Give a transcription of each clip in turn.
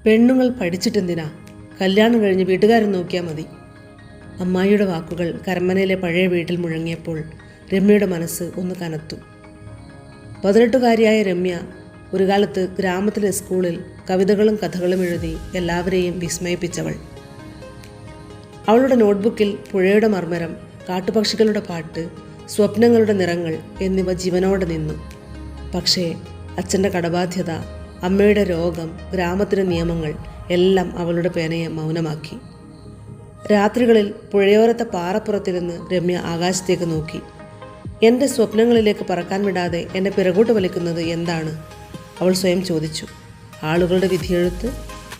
പെണ്ണുങ്ങൾ പഠിച്ചിട്ടെന്തിനാ, കല്യാണം കഴിഞ്ഞ് വീട്ടുകാരൻ നോക്കിയാൽ മതി. അമ്മായിയുടെ വാക്കുകൾ കരമനയിലെ പഴയ വീട്ടിൽ മുഴങ്ങിയപ്പോൾ രമ്യയുടെ മനസ്സ് ഒന്ന് കനത്തു. 18കാരിയായ രമ്യ ഒരു കാലത്ത് ഗ്രാമത്തിലെ സ്കൂളിൽ കവിതകളും കഥകളും എഴുതി എല്ലാവരെയും വിസ്മയിപ്പിച്ചവൾ. അവളുടെ നോട്ട്ബുക്കിൽ പുഴയുടെ മർമ്മരം, കാട്ടുപക്ഷികളുടെ പാട്ട്, സ്വപ്നങ്ങളുടെ നിറങ്ങൾ എന്നിവ ജീവനോടെ നിന്നു. പക്ഷേ അച്ഛൻ്റെ കടബാധ്യത, അമ്മയുടെ രോഗം, ഗ്രാമത്തിലെ നിയമങ്ങൾ എല്ലാം അവളുടെ പേനയെ മൗനമാക്കി. രാത്രികളിൽ പുഴയോരത്തെ പാറപ്പുറത്തിരുന്ന് രമ്യ ആകാശത്തേക്ക് നോക്കി. എൻ്റെ സ്വപ്നങ്ങളിലേക്ക് പറക്കാൻ വിടാതെ എന്നെ പിറകോട്ട് വലിക്കുന്നത് എന്താണ്? അവൾ സ്വയം ചോദിച്ചു. ആളുകളുടെ വിധിയെഴുത്ത്,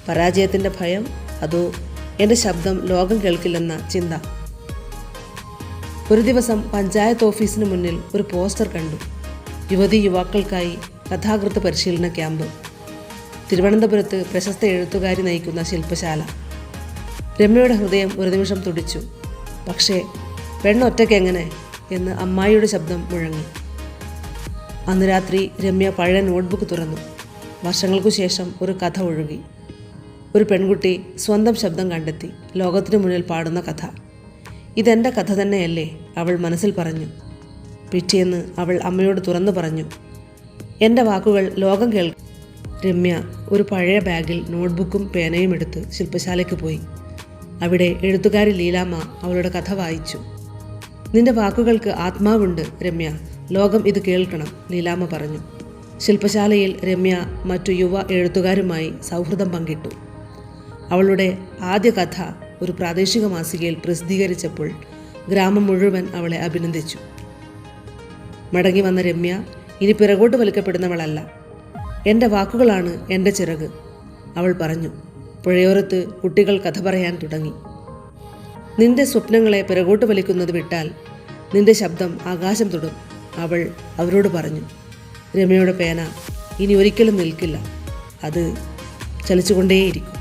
പരാജയത്തിൻ്റെ ഭയം, അതോ എൻ്റെ ശബ്ദം ലോകം കേൾക്കില്ലെന്ന ചിന്ത? ഒരു ദിവസം പഞ്ചായത്ത് ഓഫീസിന് മുന്നിൽ ഒരു പോസ്റ്റർ കണ്ടു. യുവതി യുവാക്കൾക്കായി കഥാകൃത്ത് പരിശീലന ക്യാമ്പ്. തിരുവനന്തപുരത്ത് പ്രശസ്ത എഴുത്തുകാരി നയിക്കുന്ന ശില്പശാല. രമ്യയുടെ ഹൃദയം ഒരു നിമിഷം തുടിച്ചു. പക്ഷേ പെണ്ണൊറ്റയ്ക്ക് എങ്ങനെ എന്ന് അമ്മായിയുടെ ശബ്ദം മുഴങ്ങി. അന്ന് രാത്രി രമ്യ പഴയ നോട്ട്ബുക്ക് തുറന്നു. വർഷങ്ങൾക്കു ശേഷം ഒരു കഥ ഒഴുകി. ഒരു പെൺകുട്ടി സ്വന്തം ശബ്ദം കണ്ടെത്തി ലോകത്തിനു മുന്നിൽ പാടുന്ന കഥ. ഇതെൻ്റെ കഥ തന്നെയല്ലേ, അവൾ മനസ്സിൽ പറഞ്ഞു. പിറ്റേന്ന് അവൾ അമ്മയോട് തുറന്നു പറഞ്ഞു, എൻ്റെ വാക്കുകൾ ലോകം കേൾക്കും. രമ്യ ഒരു പഴയ ബാഗിൽ നോട്ട്ബുക്കും പേനയും എടുത്ത് ശില്പശാലയ്ക്ക് പോയി. അവിടെ എഴുത്തുകാരി ലീലാമ്മ അവളുടെ കഥ വായിച്ചു. നിന്റെ വാക്കുകൾക്ക് ആത്മാവുണ്ട് രമ്യ, ലോകം ഇത് കേൾക്കണം, ലീലാമ്മ പറഞ്ഞു. ശില്പശാലയിൽ രമ്യ മറ്റു യുവ എഴുത്തുകാരുമായി സൗഹൃദം പങ്കിട്ടു. അവളുടെ ആദ്യ കഥ ഒരു പ്രാദേശിക മാസികയിൽ പ്രസിദ്ധീകരിച്ചപ്പോൾ ഗ്രാമം മുഴുവൻ അവളെ അഭിനന്ദിച്ചു. മടങ്ങി വന്ന രമ്യ ഇനി പിറകോട്ട് വലിക്കപ്പെടുന്നവളല്ല. എൻ്റെ വാക്കുകളാണ് എൻ്റെ ചിറക്, അവൾ പറഞ്ഞു. പുഴയോരത്ത് കുട്ടികൾ കഥ പറയാൻ തുടങ്ങി. നിന്റെ സ്വപ്നങ്ങളെ പിറകോട്ട് വലിക്കുന്നത് വിട്ടാൽ നിന്റെ ശബ്ദം ആകാശം തൊടും, അവൾ അവരോട് പറഞ്ഞു. രമ്യയുടെ പേന ഇനി ഒരിക്കലും നിൽക്കില്ല, അത് ചലിച്ചുകൊണ്ടേയിരിക്കും.